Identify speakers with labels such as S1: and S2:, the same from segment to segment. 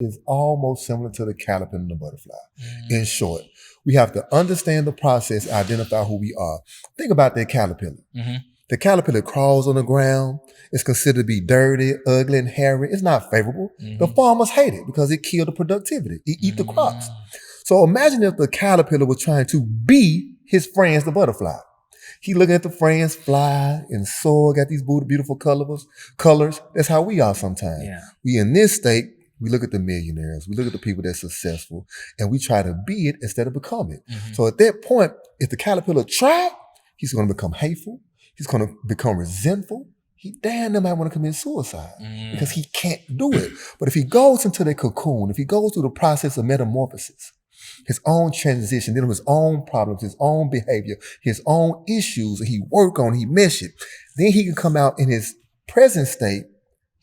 S1: is almost similar to the caterpillar and the butterfly. In short, we have to understand the process, identify who we are. Think about that caterpillar. The caterpillar crawls on the ground. It's considered to be dirty, ugly, and hairy. It's not favorable. The farmers hate it because it killed the productivity. It eat the crops. So imagine if the caterpillar was trying to be his friends, the butterfly. He looking at the friends fly and soar, got these beautiful colors. That's how we are sometimes.
S2: Yeah.
S1: We in this state, we look at the millionaires, we look at the people that's successful, and we try to be it instead of become it. So at that point, if the caterpillar tried, he's going to become hateful. He's going to become resentful. He damn near might want to commit suicide because he can't do it. But if he goes into the cocoon, if he goes through the process of metamorphosis, his own transition, dealing with his own problems, his own behavior, his own issues, and he work on, he mesh it, then he can come out in his present state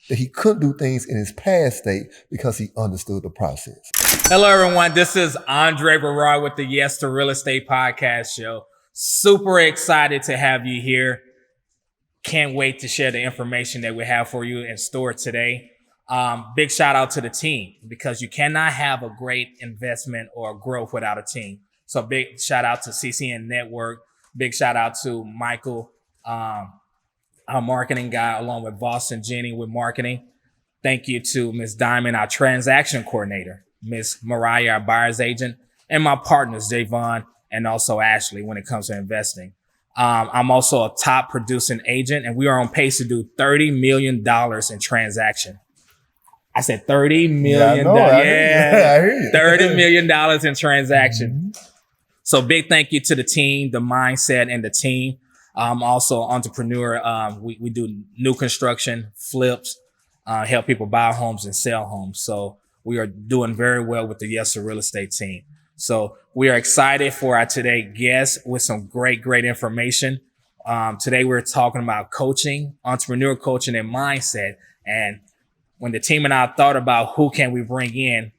S1: that he couldn't do things in his past state because he understood the process.
S2: Hello, everyone. This is Andre Barard with the Yes to Real Estate podcast show. Super excited to have you here. Can't wait to share the information that we have for you in store today. Big shout out to the team because you cannot have a great investment or growth without a team. So big shout out to CCN Network. Big shout out to Michael, our marketing guy, along with Voss and Jenny with marketing. Thank you to Ms. Diamond, our transaction coordinator, Ms. Mariah, our buyer's agent, and my partners, Javon and also Ashley, when it comes to investing. I'm also a top producing agent, and we are on pace to do $30 million in transaction. I said $30 million.
S1: I hear you.
S2: $30 million in transaction. So big thank you to the team, the mindset, and the team. I'm also an entrepreneur. We do new construction, flips, help people buy homes and sell homes. So we are doing very well with the Yes to Real Estate team. So we are excited for our today guest with some great information. Today we're talking about coaching, entrepreneur coaching, and mindset. And when the team and I thought about who can we bring in,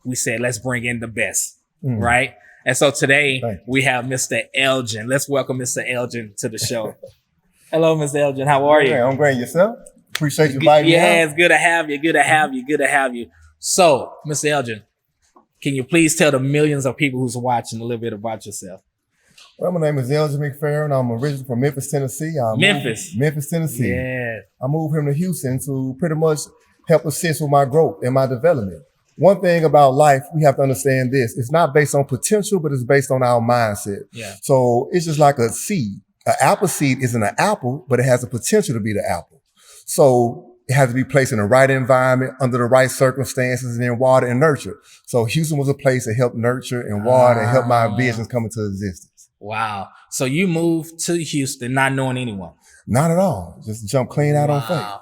S2: we said, let's bring in the best, right? And so today we have Mr. Elgen. Let's welcome Mr. Elgen to the show. Hello, Mr. Elgen. How are you?
S1: I'm great. Yourself? Appreciate you inviting me.
S2: Yeah, it's good to have you. Good to have you. So, Mr. Elgen, can you please tell the millions of people who's watching a little bit about yourself?
S1: Well, my name is Elgen McFerren. I'm originally from Memphis, Tennessee. Memphis, Tennessee.
S2: Yeah.
S1: I moved here to Houston to pretty much help assist with my growth and my development. One thing about life, we have to understand this. It's not based on potential, but it's based on our mindset.
S2: Yeah.
S1: So it's just like a seed. An apple seed isn't an apple, but it has the potential to be the apple. So it has to be placed in the right environment, under the right circumstances, and then water and nurture. So Houston was a place that helped nurture and water and help my visions come into existence.
S2: Wow. So you moved to Houston not knowing anyone?
S1: Not at all. Just jump clean out on faith.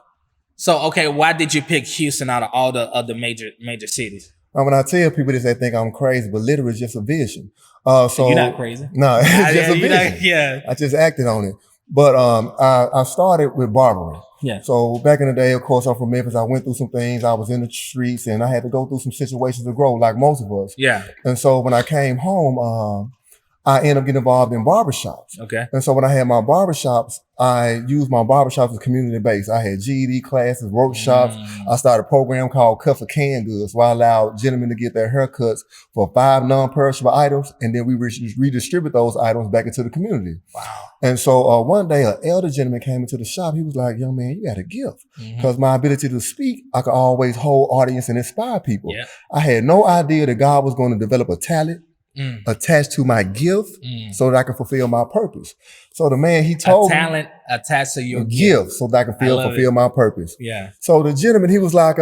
S2: So, okay, why did you pick Houston out of all the other major cities?
S1: When I tell people this, they think I'm crazy, but literally it's just a vision. So
S2: you're not crazy.
S1: No, it's just a vision. I just acted on it. But I started with barbering.
S2: Yeah.
S1: So back in the day, of course, I'm from Memphis. I went through some things. I was in the streets and I had to go through some situations to grow, like most of us.
S2: Yeah.
S1: And so when I came home, I ended up getting involved in barbershops.
S2: Okay.
S1: And so when I had my barbershops, I used my barbershops as community based. I had GED classes, workshops. I started a program called Cut for Canned Goods, where I allowed gentlemen to get their haircuts for 5 non-perishable items, and then we redistribute those items back into the community.
S2: Wow.
S1: And so one day, an elder gentleman came into the shop. He was like, young man, you got a gift. Because my ability to speak, I could always hold audience and inspire people.
S2: Yeah.
S1: I had no idea that God was going to develop a talent attached to my gift so that I can fulfill my purpose. So the man, he told me.
S2: A talent attached to your
S1: gift so that I can fulfill my purpose.
S2: Yeah.
S1: So the gentleman, he was like,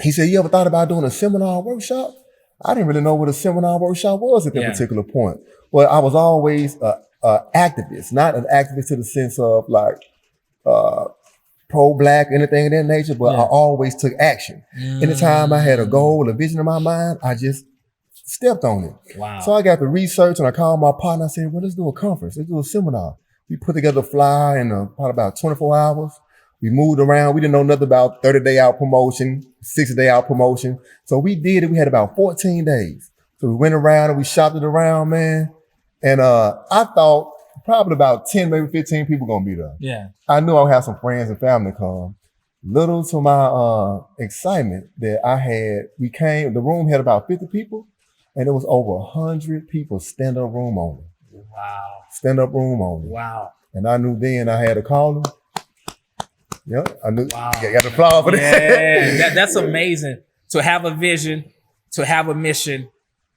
S1: he said, you ever thought about doing a seminar workshop? I didn't really know what a seminar workshop was at that particular point. But I was always activist, not an activist to the sense of like pro-black, anything of that nature, but I always took action. Anytime I had a goal, a vision in my mind, I just stepped on it.
S2: Wow.
S1: So I got the research and I called my partner. I said, well, let's do a conference. Let's do a seminar. We put together a flyer in probably about 24 hours. We moved around. We didn't know nothing about 30-day out promotion, 60-day out promotion. So we did it. We had about 14 days. So we went around and we shopped it around, man. And I thought probably about 10, maybe 15 people gonna be there.
S2: Yeah.
S1: I knew I would have some friends and family come. Little to my excitement that the room had about 50 people, and it was over 100 people stand-up room only.
S2: Wow.
S1: Stand-up room only.
S2: Wow.
S1: And I knew then I had to call them. Yep, I knew.
S2: Wow.
S1: Yeah, got the applause for that.
S2: Yeah, that's amazing. To have a vision, to have a mission,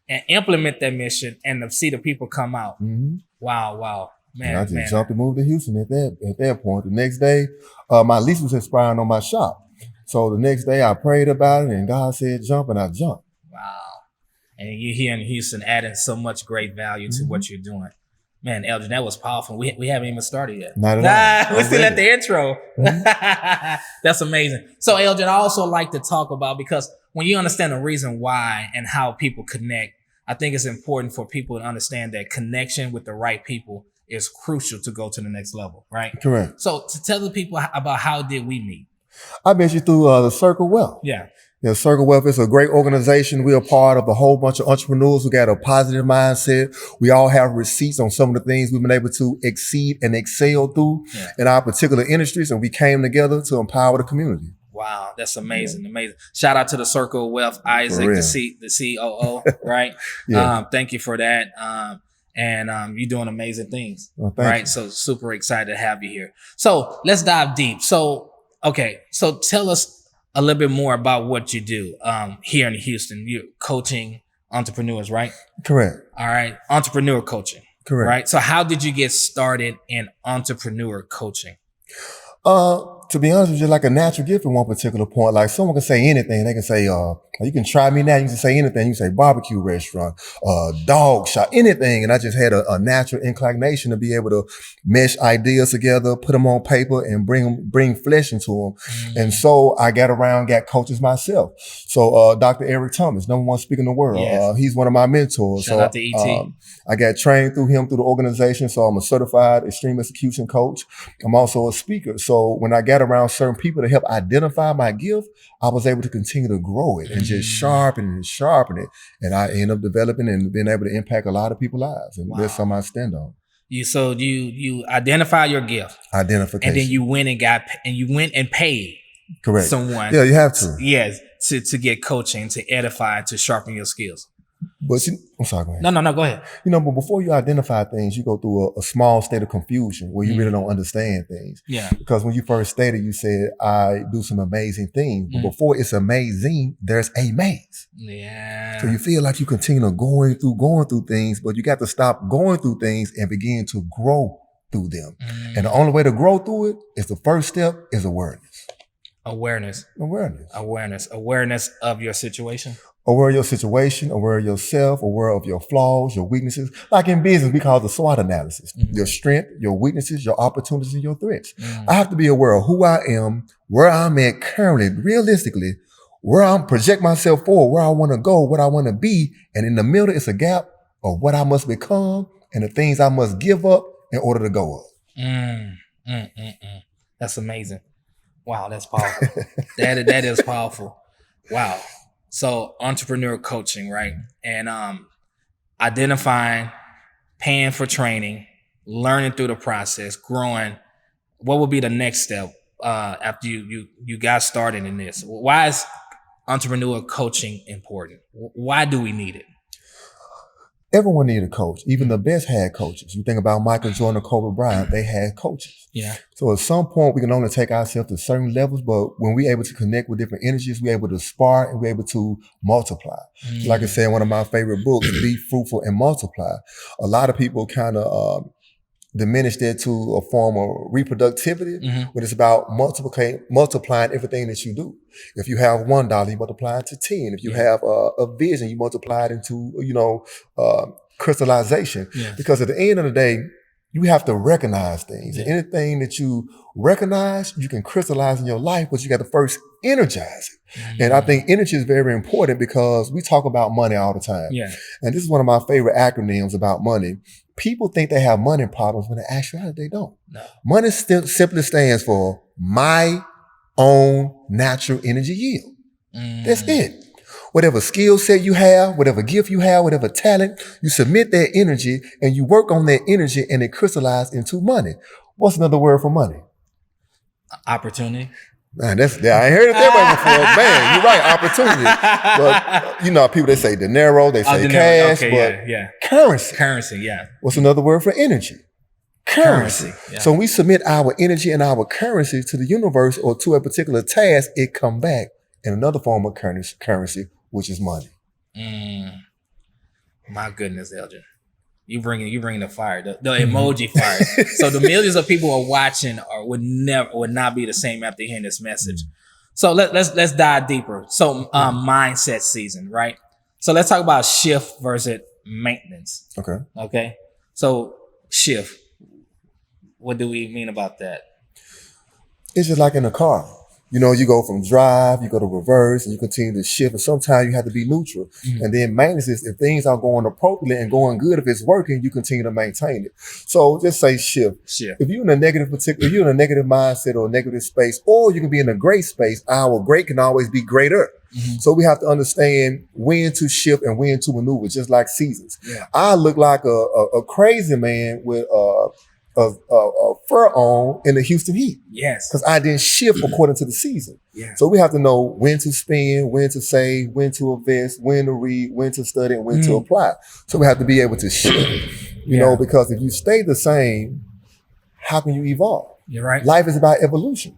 S2: and implement that mission, and to see the people come out.
S1: Mm-hmm.
S2: Wow. Man,
S1: and I just jumped and moved to Houston at that point. The next day, my lease was expiring on my shop. So the next day I prayed about it and God said jump, and I jumped.
S2: Wow. And you here in Houston adding so much great value to what you're doing. Man, Elgin, that was powerful. We haven't even started yet.
S1: Not at all.
S2: We're still at the intro. That's amazing. So Elgin, I also like to talk about, because when you understand the reason why and how people connect, I think it's important for people to understand that connection with the right people is crucial to go to the next level, right?
S1: Correct.
S2: So to tell the people about how did we meet?
S1: I met you through the Circle Wealth.
S2: Yeah.
S1: Yeah, Circle Wealth is a great organization. We are part of a whole bunch of entrepreneurs who got a positive mindset. We all have receipts on some of the things we've been able to exceed and excel through in our particular industries, and we came together to empower the community.
S2: Wow, that's amazing, amazing. Shout out to the Circle Wealth, Isaac, the COO, right? Thank you for that. And you're doing amazing things, right? You. So super excited to have you here. So let's dive deep. So tell us a little bit more about what you do here in Houston. You're coaching entrepreneurs, right?
S1: Correct.
S2: All right, entrepreneur coaching.
S1: Correct.
S2: Right. So how did you get started in entrepreneur coaching?
S1: To be honest with you, like a natural gift at one particular point. Like someone can say anything. They can say, you can try me now. You can say anything. You can say barbecue restaurant, dog shop, anything. And I just had a natural inclination to be able to mesh ideas together, put them on paper, and bring flesh into them. Mm-hmm. And so I got coaches myself. So Dr. Eric Thomas, #1 speaker in the world. Yes. He's one of my mentors.
S2: Shout out to ET.
S1: I got trained through him through the organization. So I'm a certified extreme execution coach. I'm also a speaker. So when I got around certain people to help identify my gift, I was able to continue to grow it and just sharpen it. And I end up developing and being able to impact a lot of people's lives. And that's something I stand on.
S2: You identify your gift.
S1: Identification.
S2: And then you went and paid
S1: Correct.
S2: Someone.
S1: Yeah, you have to.
S2: Yes, to get coaching, to edify, to sharpen your skills.
S1: But see, I'm sorry, go ahead.
S2: No, go ahead.
S1: But before you identify things, you go through a small state of confusion where you really don't understand things.
S2: Yeah.
S1: Because when you first stated, you said, I do some amazing things. But before it's amazing, there's a maze.
S2: Yeah.
S1: So you feel like you continue going through things, but you got to stop going through things and begin to grow through them. And the only way to grow through it is the first step is awareness.
S2: Awareness of your situation.
S1: Aware of your situation, aware of yourself, aware of your flaws, your weaknesses. Like in business, we call it the SWOT analysis. Your strength, your weaknesses, your opportunities, and your threats. I have to be aware of who I am, where I'm at currently, realistically, where I'm project myself forward, where I want to go, what I want to be. And in the middle, it's a gap of what I must become and the things I must give up in order to go up.
S2: That's amazing. Wow, that's powerful. that is powerful. Wow. So entrepreneur coaching, right? And identifying, paying for training, learning through the process, growing. What would be the next step after you got started in this? Why is entrepreneur coaching important? Why do we need it?
S1: Everyone needed a coach. Even the best had coaches. You think about Michael Jordan or Kobe Bryant, they had coaches.
S2: Yeah. So
S1: at some point, we can only take ourselves to certain levels, but when we're able to connect with different energies, we're able to spar and we're able to multiply. Like I said in one of my favorite books, Be Fruitful and Multiply. A lot of people kind of diminish that to a form of reproductivity, but it's about multiplying everything that you do. If you have $1, you multiply it to 10. If you have a vision, you multiply it into, crystallization. Yeah. Because at the end of the day, you have to recognize things. And anything that you recognize, you can crystallize in your life, but you got to first energize it. And I think energy is very important because we talk about money all the time. Yeah. And this is one of my favorite acronyms about money. People think they have money problems when in actuality they don't. No. Money still simply stands for my own natural energy yield. That's it. Whatever skill set you have, whatever gift you have, whatever talent, you submit that energy and you work on that energy and it crystallizes into money. What's another word for money?
S2: Opportunity.
S1: Man, I ain't heard it that way before. Man, you're right, opportunity. But people, they say dinero, they say cash, but currency.
S2: Currency, yeah.
S1: What's another word for energy? Currency. Yeah. So when we submit our energy and our currency to the universe or to a particular task, it come back in another form of currency, which is money.
S2: My goodness, Elgin. You bringing the fire, the emoji fire. So the millions of people who are watching would not be the same after hearing this message. So let's dive deeper. So mindset season, right? So let's talk about shift versus maintenance. Okay. So shift. What do we mean about that?
S1: It's just like in a car. You go from drive, you go to reverse, and you continue to shift. And sometimes you have to be neutral. And then maintenance is if things are going appropriately and going good, if it's working, you continue to maintain it. So just say shift. If you're in a negative mindset or a negative space, or you can be in a great space, our great can always be greater. So we have to understand when to shift and when to maneuver, just like seasons. Yeah. I look like a crazy man with a fur on in the Houston Heat.
S2: Yes.
S1: Because I didn't shift according to the season.
S2: Yeah.
S1: So we have to know when to spend, when to save, when to invest, when to read, when to study, and when to apply. So we have to be able to shift, because if you stay the same, how can you evolve?
S2: You're right.
S1: Life is about evolution.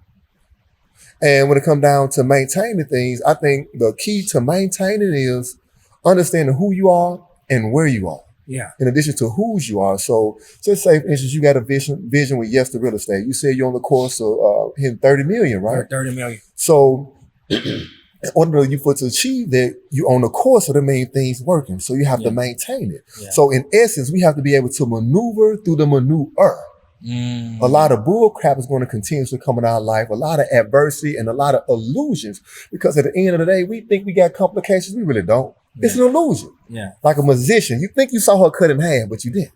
S1: And when it comes down to maintaining things, I think the key to maintaining is understanding who you are and where you are.
S2: Yeah.
S1: In addition to whose you are. So just say, for instance, you got a vision with Yes to Real Estate. You said you're on the course of hitting 30 million, right?
S2: 30 million.
S1: So in order for to achieve that, you're on the course of the main things working. So you have to maintain it. Yeah. So in essence, we have to be able to maneuver through the maneuver. A lot of bull crap is going to continuously come in our life, a lot of adversity and a lot of illusions, because at the end of the day, we think we got complications. We really don't. It's an illusion.
S2: Yeah.
S1: Like a musician. You think you saw her cut in half, but you didn't.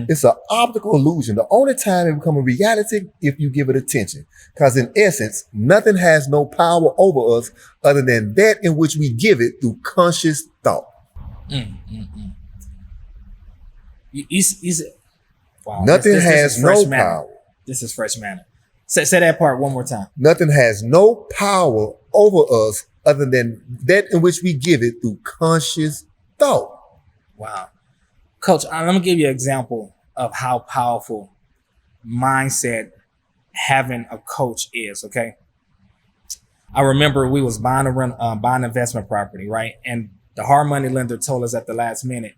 S1: It's an optical illusion. The only time it becomes a reality if you give it attention. Because in essence, nothing has no power over us other than that in which we give it through conscious thought.
S2: Wow.
S1: Nothing has no power.
S2: This is fresh manner. Say that part one more time.
S1: Nothing has no power over us other than that in which we give it through conscious thought.
S2: Wow. Coach, I'm going to give you an example of how powerful mindset having a coach is, okay? I remember we was buying investment property, right? And the hard money lender told us at the last minute,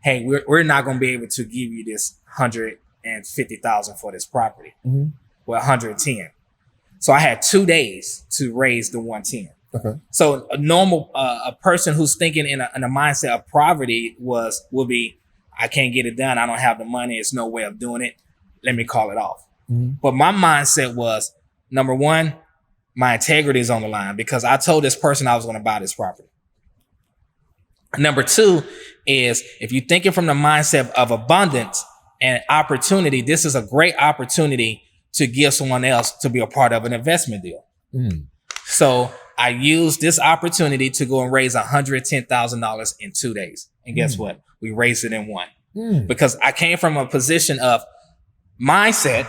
S2: hey, we're not going to be able to give you this $150,000 for this property. Well, 110. So I had 2 days to raise the 110.
S1: Okay.
S2: So a normal a person who's thinking in a mindset of poverty will be, I can't get it done. I don't have the money. It's no way of doing it. Let me call it off. But my mindset was, number one, my integrity is on the line because I told this person I was going to buy this property. Number two is, if you're thinking from the mindset of abundance and opportunity, this is a great opportunity to give someone else to be a part of an investment deal. So I used this opportunity to go and raise $110,000 in 2 days. And guess what? We raised it in one. Because I came from a position of mindset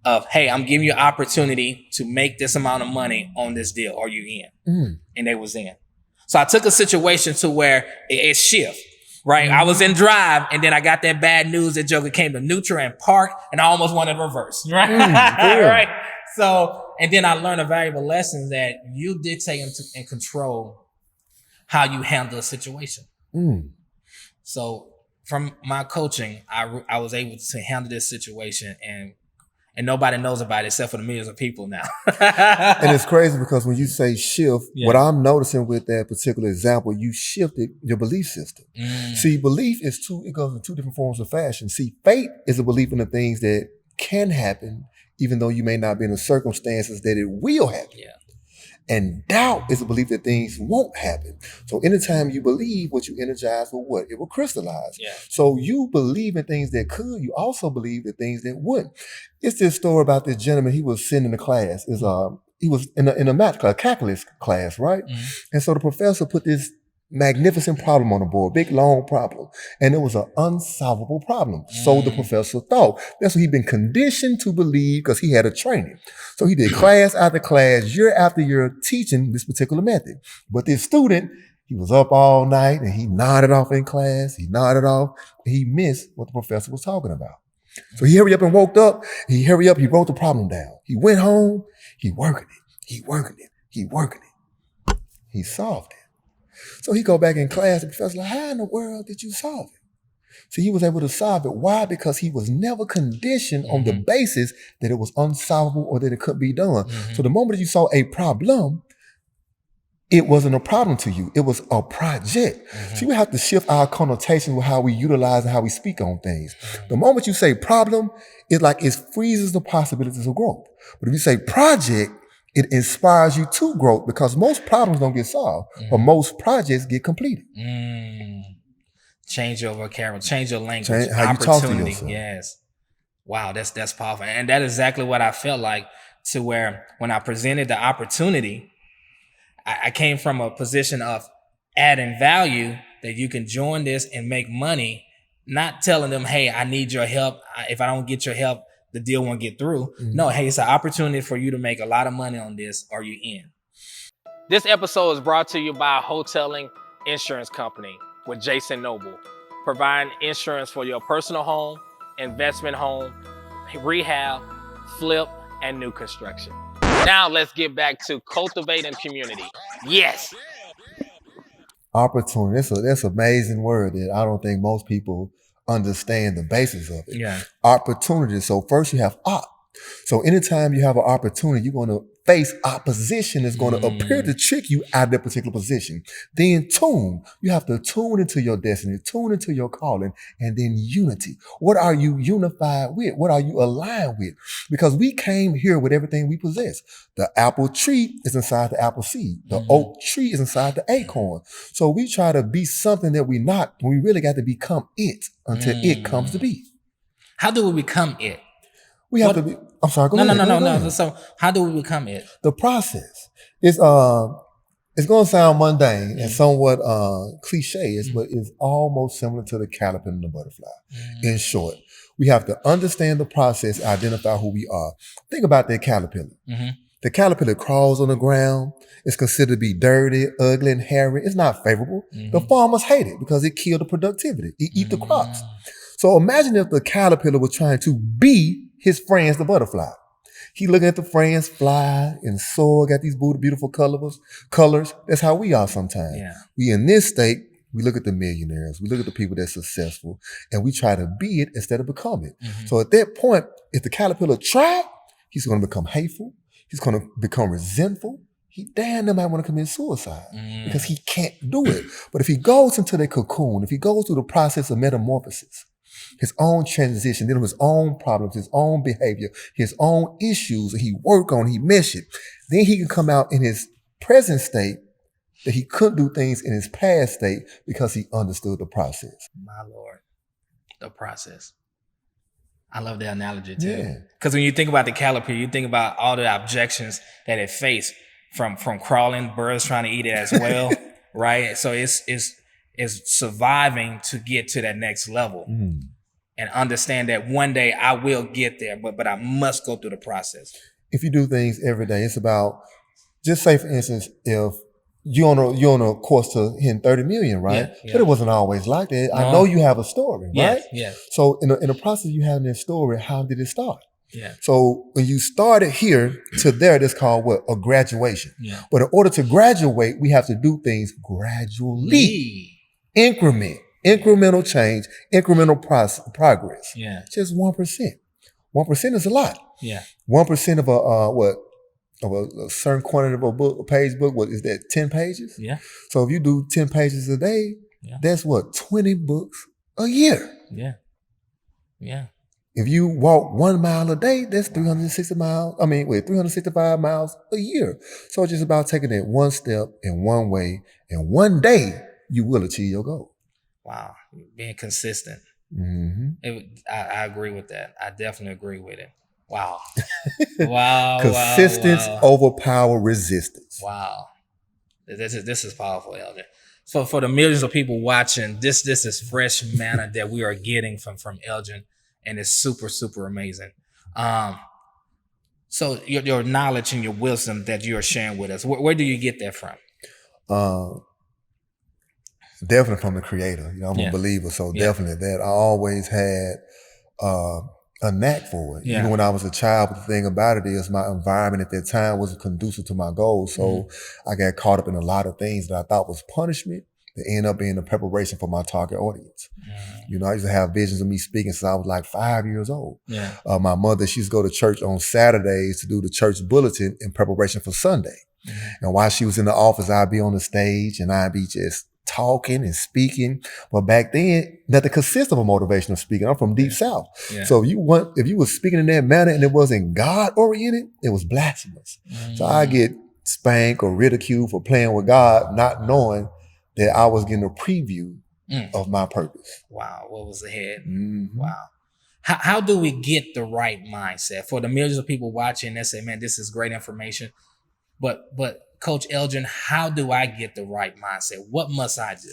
S2: of, hey, I'm giving you an opportunity to make this amount of money on this deal. Are you in? And they was in. So I took a situation to where it shift, right? I was in drive and then I got that bad news that Joker came to neutral and park and I almost wanted to reverse, right? Right. So, and then I learned a valuable lesson that you dictate and control how you handle a situation. So from my coaching, I was able to handle this situation and nobody knows about it except for the millions of people now.
S1: And it's crazy because when you say shift, what I'm noticing with that particular example, you shifted your belief system. See, belief is it goes in two different forms of fashion. See, faith is a belief in the things that can happen, even though you may not be in the circumstances that it will happen. And doubt is a belief that things won't happen. So anytime you believe, what you energize will what? It will crystallize. So you believe in things that could, you also believe in things that wouldn't. It's this story about this gentleman, he was sitting in the class. He was in a math class, calculus class, right? And so the professor put this magnificent problem on the board, big, long problem. And it was an unsolvable problem. So the professor thought. That's what he'd been conditioned to believe because he had a training. So he did class after class, year after year, teaching this particular method. But this student, he was up all night and he nodded off in class. He nodded off. He missed what the professor was talking about. So he hurried up and woke up. He hurried up. He wrote the problem down. He went home. He working it. He working it. He working it. He solved it. So he go back in class, the professor's like, how in the world did you solve it? So he was able to solve it. Why? Because he was never conditioned on the basis that it was unsolvable or that it couldn't be done. So the moment that you saw a problem, it wasn't a problem to you. It was a project. So we have to shift our connotation with how we utilize and how we speak on things. The moment you say problem, it's like it freezes the possibilities of growth. But if you say project, it inspires you to growth because most problems don't get solved, but most projects get completed.
S2: Change your vocabulary, change your language,
S1: Change how you talk to yourself.
S2: Yes. Wow, that's powerful. And that is exactly what I felt like, to where when I presented the opportunity, I came from a position of adding value that you can join this and make money, not telling them, hey, I need your help. If I don't get your help, the deal won't get through. No, hey, it's an opportunity for you to make a lot of money on this. Are you in? This episode is brought to you by Hoteling Insurance Company with Jason Noble, providing insurance for your personal home, investment home, rehab, flip, and new construction. Now let's get back to cultivating community. Yes.
S1: Opportunity. That's an amazing word that I don't think most people understand the basis of it.
S2: Yeah.
S1: Opportunity. So first you have op. So anytime you have an opportunity, you're going to face opposition that's going to appear to trick you out of that particular position. Then tune. You have to tune into your destiny, tune into your calling, and then unity. What are you unified with? What are you aligned with? Because we came here with everything we possess. The apple tree is inside the apple seed. The oak tree is inside the acorn. So we try to be something that we're not, when we really got to become it until it comes to be.
S2: How do we become it?
S1: We have to be. I'm sorry. Go ahead.
S2: No. So how do we become it?
S1: The process is it's going to sound mundane and somewhat cliche, but it's almost similar to the caterpillar and the butterfly. In short, we have to understand the process, identify who we are. Think about that caterpillar. The caterpillar crawls on the ground. It's considered to be dirty, ugly, and hairy. It's not favorable. The farmers hate it because it killed the productivity. It eat the crops. So imagine if the caterpillar was trying to be his friends, the butterfly. He looking at the friends fly and soar, got these beautiful colors. That's how we are sometimes.
S2: Yeah.
S1: We in this state, we look at the millionaires, we look at the people that's successful, and we try to be it instead of become it. So at that point, if the caterpillar tried, he's going to become hateful. He's going to become resentful. He damn near might want to commit suicide because he can't do it. But if he goes into the cocoon, if he goes through the process of metamorphosis, his own transition, dealing with his own problems, his own behavior, his own issues, and he work on, he mesh it. Then he can come out in his present state that he couldn't do things in his past state because he understood the process.
S2: My Lord, the process. I love that analogy too.
S1: Yeah.
S2: Because when you think about the caterpillar, you think about all the objections that it faced from crawling, birds trying to eat it as well, right? So it's surviving to get to that next level. And understand that one day I will get there, but I must go through the process.
S1: If you do things every day, it's about, just say for instance, if you're on a course to hitting 30 million, right?
S2: Yeah.
S1: But it wasn't always like that. I know you have a story, right?
S2: Yeah.
S1: So in the process you having this story, how did it start?
S2: Yeah.
S1: So when you started here to there, that's called what? A graduation.
S2: Yeah.
S1: But in order to graduate, we have to do things gradually. Incremental change, incremental progress.
S2: Yeah.
S1: Just 1%. 1% is a lot.
S2: Yeah.
S1: 1% of a certain quantity of a page book, what is that, 10 pages?
S2: Yeah.
S1: So if you do 10 pages a day, that's what, 20 books a year.
S2: Yeah. Yeah.
S1: If you walk 1 mile a day, that's 365 miles a year. So it's just about taking it one step in one way, and one day you will achieve your goal.
S2: Wow. Being consistent. I agree with that. I definitely agree with it. Wow.
S1: Persistence overpower resistance.
S2: Wow. This is powerful, Elgen. for the millions of people watching, this is fresh manna that we are getting from Elgen, and it's super, super amazing. So your knowledge and your wisdom that you are sharing with us, where do you get that from?
S1: Definitely from the Creator. You know, I'm a believer, so definitely that. I always had a knack for it. Even when I was a child, but the thing about it is my environment at that time wasn't conducive to my goals. So I got caught up in a lot of things that I thought was punishment that ended up being a preparation for my target audience. You know, I used to have visions of me speaking since I was like 5 years old. My mother, she used to go to church on Saturdays to do the church bulletin in preparation for Sunday. And while she was in the office, I'd be on the stage and I'd be just talking and speaking. But back then, nothing consists of a motivational speaker. I'm from deep south. So if you were speaking in that manner and it wasn't God oriented, it was blasphemous. So I get spanked or ridiculed for playing with God, not knowing that I was getting a preview of my purpose.
S2: Wow, what was ahead? Wow. How do we get the right mindset? For the millions of people watching that say, man, this is great information. But Coach Elgen, how do I get the right mindset? What must I do?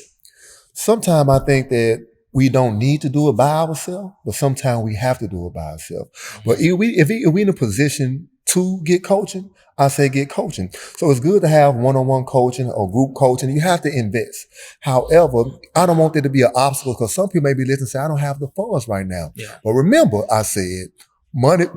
S1: Sometimes I think that we don't need to do it by ourselves, but sometimes we have to do it by ourselves. But if we in a position to get coaching, I say get coaching. So it's good to have one-on-one coaching or group coaching. You have to invest. However, I don't want there to be an obstacle because some people may be listening and say, I don't have the funds right now. But remember, I said money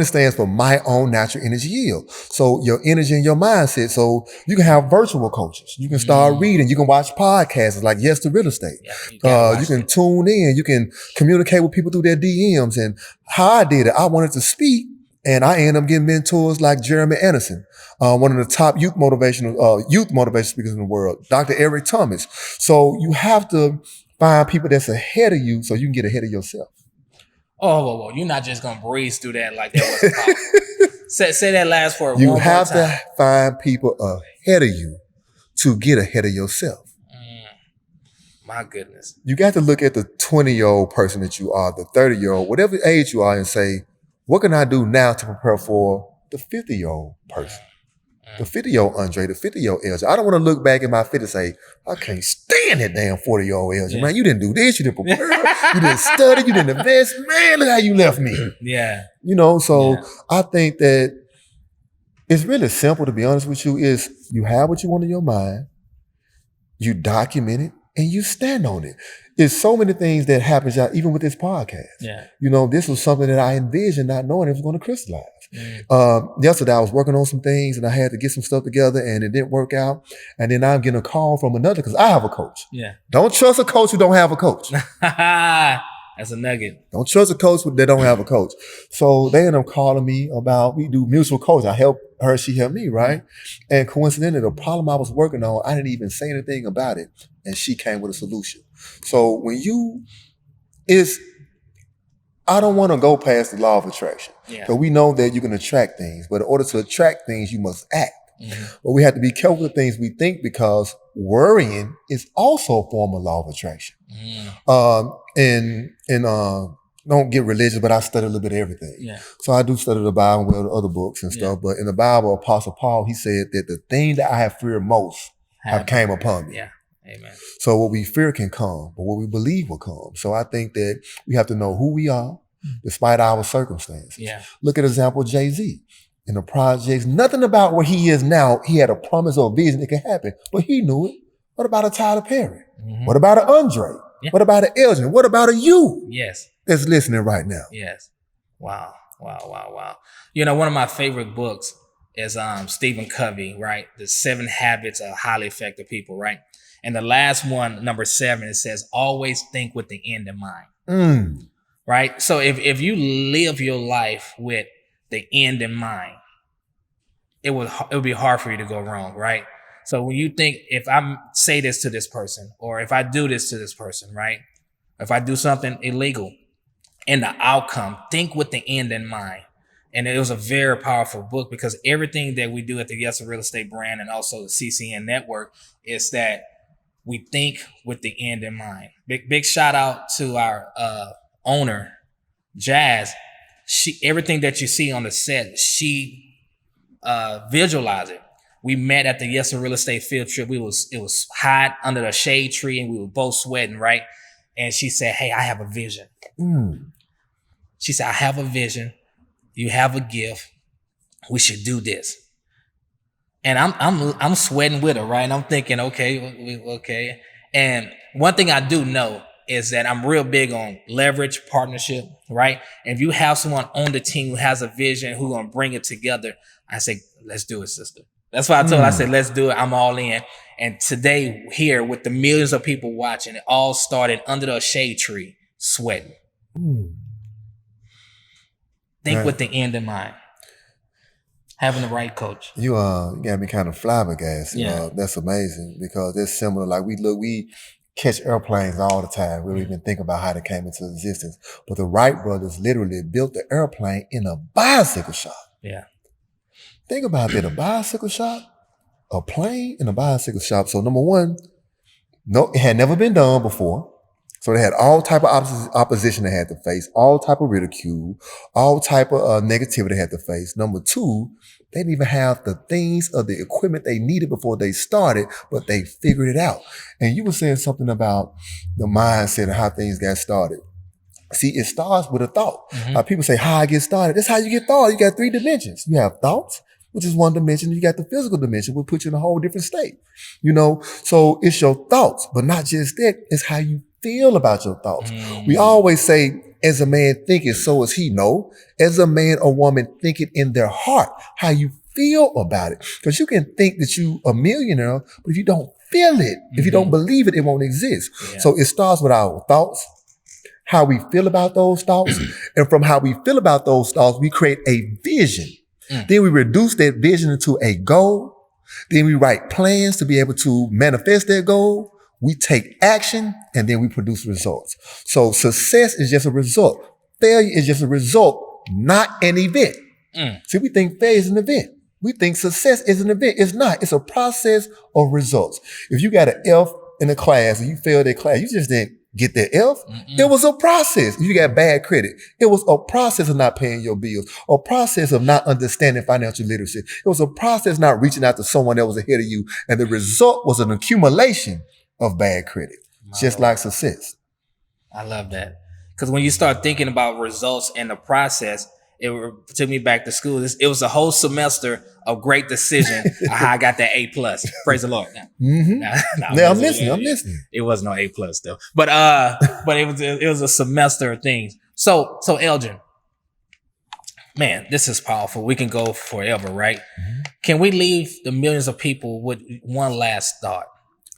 S1: stands for my own natural energy yield. So your energy and your mindset. So you can have virtual coaches. You can start reading. You can watch podcasts like Yes to Real Estate. You can tune in. You can communicate with people through their DMs. And how I did it, I wanted to speak. And I ended up getting mentors like Jeremy Anderson, one of the top youth motivational speakers in the world, Dr. Eric Thomas. So you have to find people that's ahead of you so you can get ahead of yourself.
S2: Oh, you're not just going to breeze through that like that was a problem. Say that last word one more time.
S1: You have to find people ahead of you to get ahead of yourself.
S2: My goodness.
S1: You got to look at the 20-year-old person that you are, the 30-year-old, whatever age you are, and say, what can I do now to prepare for the 50-year-old person? The 50-year-old Andre, the 50-year-old Elgen. I don't want to look back at my 50 and say, I can't stand that damn 40-year-old Elgen. Man, you didn't do this, you didn't prepare, you didn't study, you didn't invest. Man, look how you left me. You know, so I think that it's really simple, to be honest with you, is you have what you want in your mind, you document it, and you stand on it. It's so many things that happens out, even with this podcast. You know, this was something that I envisioned not knowing it was going to crystallize. Yesterday I was working on some things and I had to get some stuff together and it didn't work out. And then I'm getting a call from another because I have a coach. Don't trust a coach who don't have a coach.
S2: That's a nugget.
S1: Don't trust a coach that don't have a coach. So they end up calling me about, we do mutual coaching. I help her, she helped me, right? And coincidentally, the problem I was working on, I didn't even say anything about it. And she came with a solution. So when I don't want to go past the law of attraction. So we know that you can attract things, but in order to attract things, you must act. But we have to be careful with things we think because worrying is also a form of law of attraction. Don't get religious, but I study a little bit of everything. So I do study the Bible and other books and stuff. But in the Bible, Apostle Paul, he said that the thing that I have feared most have came upon me.
S2: Amen.
S1: So what we fear can come, but what we believe will come. So I think that we have to know who we are despite our circumstances. Look at example Jay-Z. In the projects, nothing about where he is now, he had a promise or a vision it could happen, but he knew it. What about a Tyler Perry? What about an Andre? What about an Elgen? What about a you? That's listening right now.
S2: Wow. You know, one of my favorite books is Stephen Covey, right? The 7 Habits of Highly Effective People, right? And the last one, number 7, it says, always think with the end in mind. Right? So if you live your life with the end in mind, it would be hard for you to go wrong, right? So when you think, if I say this to this person, or if I do this to this person, right? If I do something illegal, and the outcome, think with the end in mind. And it was a very powerful book because everything that we do at the Yes to Real Estate brand and also the CCN network is that we think with the end in mind. Big shout out to our owner, Jazz. Everything that you see on the set, she visualized it. We met at the Yes to Real Estate field trip. It was hot under the shade tree and we were both sweating, right? And she said, hey, I have a vision. She said, I have a vision. You have a gift. We should do this. And I'm sweating with her, right? And I'm thinking, okay. And one thing I do know is that I'm real big on leverage, partnership, right? And if you have someone on the team who has a vision, who's gonna bring it together, I say, let's do it, sister. That's why I told her, I said, let's do it. I'm all in. And today, here with the millions of people watching, it all started under the shade tree, sweating. Think with the end in mind. Having the right coach.
S1: You got me kind of flabbergasted.
S2: Yeah.
S1: That's amazing because it's similar. Like we catch airplanes all the time. We don't even think about how they came into existence. But the Wright brothers literally built the airplane in a bicycle shop.
S2: Yeah.
S1: Think about that, a bicycle shop, a plane in a bicycle shop. So number one, no, it had never been done before. So they had all type of opposition they had to face, all type of ridicule, all type of negativity they had to face. Number two, they didn't even have the things or the equipment they needed before they started, but they figured it out. And you were saying something about the mindset and how things got started. See, it starts with a thought. People say, how I get started? That's how you get started. You got 3 dimensions. You have thoughts, which is one dimension. You got the physical dimension, which puts you in a whole different state. So it's your thoughts, but not just that. It's how you feel about your thoughts. We always say, as a man thinketh, so is he. No, as a man or woman thinketh in their heart, how you feel about it. Because you can think that you a millionaire, but if you don't feel it, if you don't believe it, it won't exist. Yeah. So it starts with our thoughts, how we feel about those thoughts. And from how we feel about those thoughts, we create a vision. Then we reduce that vision into a goal. Then we write plans to be able to manifest that goal. We take action and then we produce results. So success is just a result. Failure is just a result, not an event. See, we think failure is an event. We think success is an event. It's not. It's a process of results. If you got an F in a class and you failed that class, you just didn't get that F. It was a process. If you got bad credit, it was a process of not paying your bills, a process of not understanding financial literacy. It was a process not reaching out to someone that was ahead of you. And the result was an accumulation of bad credit, just like success. I
S2: love that. Because when you start thinking about results and the process, it took me back to school. It was a whole semester of great decision how I got that A+. Praise the Lord.
S1: I'm listening.
S2: It was no A+ though. But it was a semester of things. So Elgin, man, this is powerful. We can go forever, right? Can we leave the millions of people with one last thought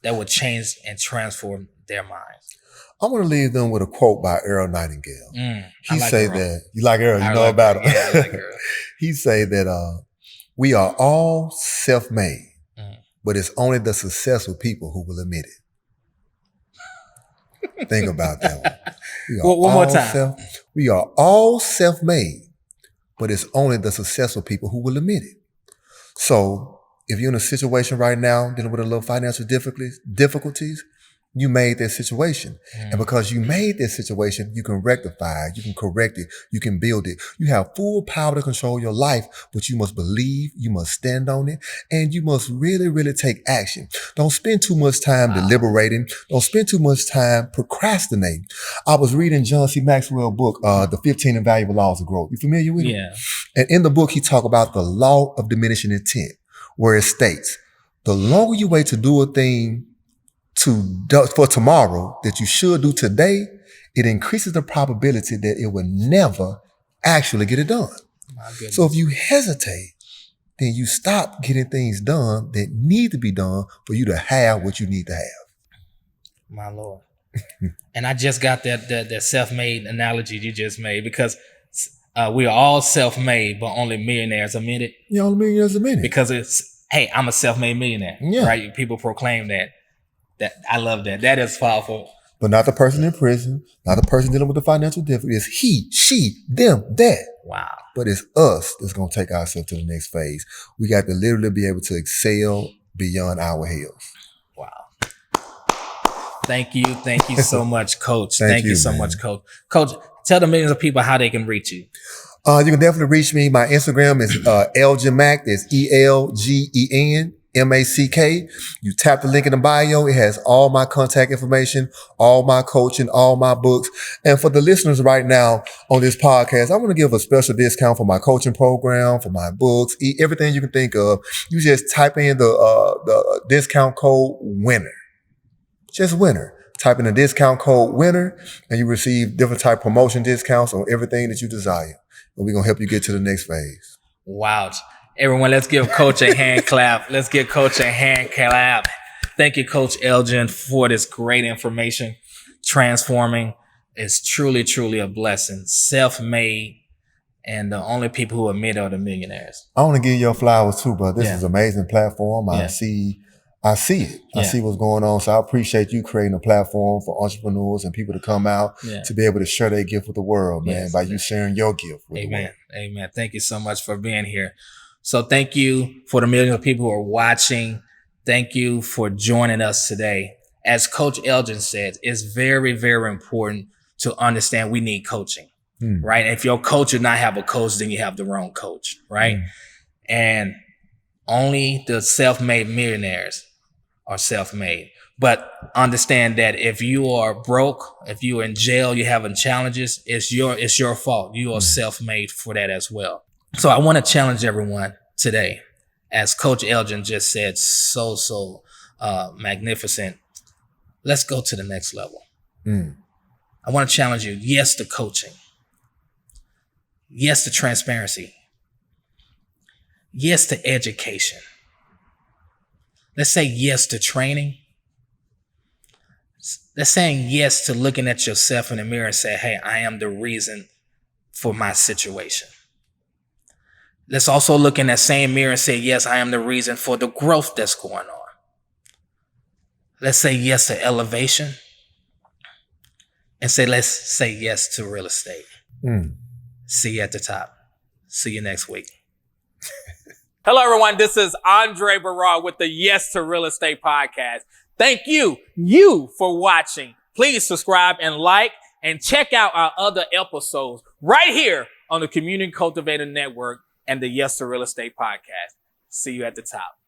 S2: that would change and transform their minds?
S1: I'm going to leave them with a quote by Earl Nightingale. He like say that, you like Earl, you know
S2: like
S1: about him.
S2: Yeah, I like Earl.
S1: He say that we are all self-made, but it's only the successful people who will admit it. Think about that one.
S2: One more time.
S1: We are all self-made, but it's only the successful people who will admit it. So if you're in a situation right now dealing with a little financial difficulties, you made that situation. And because you made that situation, you can rectify it, you can correct it, you can build it. You have full power to control your life, but you must believe, you must stand on it, and you must really, really take action. Don't spend too much time deliberating. Don't spend too much time procrastinating. I was reading John C. Maxwell's book, The 15 Invaluable Laws of Growth. You familiar with it?
S2: Yeah.
S1: And in the book, he talked about the law of diminishing intent, where it states, the longer you wait to do a thing for tomorrow that you should do today, it increases the probability that it will never actually get it done. So if you hesitate, then you stop getting things done that need to be done for you to have what you need to have.
S2: My Lord. And I just got that self-made analogy you just made, because we are all self-made, but only millionaires admit it.
S1: Yeah, only millionaires admit it.
S2: Because it's, hey, I'm a self-made millionaire. Yeah. Right? People proclaim that. I love that. That is powerful.
S1: But not the person in prison, not the person dealing with the financial difficulty. It's he, she, them, that.
S2: Wow.
S1: But it's us that's going to take ourselves to the next phase. We got to literally be able to excel beyond our hills.
S2: Wow. Thank you. Thank you so much, Coach. Thank you so much, Coach. Coach, tell the millions of people how they can reach you.
S1: You can definitely reach me. My Instagram is Elgen Mack. That's ELGEN MACK. You tap the link in the bio. It has all my contact information, all my coaching, all my books. And for the listeners right now on this podcast, I want to give a special discount for my coaching program, for my books, everything you can think of. You just type in the discount code WINNER. Just WINNER. Type in the discount code WINNER and you receive different type promotion discounts on everything that you desire. And we're going to help you get to the next phase.
S2: Wow. Everyone, let's give Coach a hand clap. Let's give Coach a hand clap. Thank you, Coach Elgen, for this great information. Transforming is truly, truly a blessing. Self-made, and the only people who admit are the millionaires.
S1: I want to give you your flowers too, bro. This is an amazing platform. I see it. I see what's going on. So I appreciate you creating a platform for entrepreneurs and people to come out to be able to share their gift with the world, man, by you sharing your gift with the world.
S2: Amen. Thank you so much for being here. So thank you for the millions of people who are watching. Thank you for joining us today. As Coach Elgen said, it's very, very important to understand we need coaching, right? If your coach does not have a coach, then you have the wrong coach, right? And only the self-made millionaires are self-made. But understand that if you are broke, if you're in jail, you're having challenges, it's your fault. You are self-made for that as well. So I want to challenge everyone today, as Coach Elgen just said, so magnificent. Let's go to the next level. I want to challenge you. Yes to coaching. Yes to transparency. Yes to education. Let's say yes to training. Let's saying yes to looking at yourself in the mirror and say, hey, I am the reason for my situation. Let's also look in that same mirror and say, yes, I am the reason for the growth that's going on. Let's say yes to elevation. And let's say yes to real estate. See you at the top. See you next week. Hello, everyone. This is Andre Barra with the Yes to Real Estate podcast. Thank you for watching. Please subscribe and like and check out our other episodes right here on the Community Cultivator Network and the Yes to Real Estate podcast. See you at the top.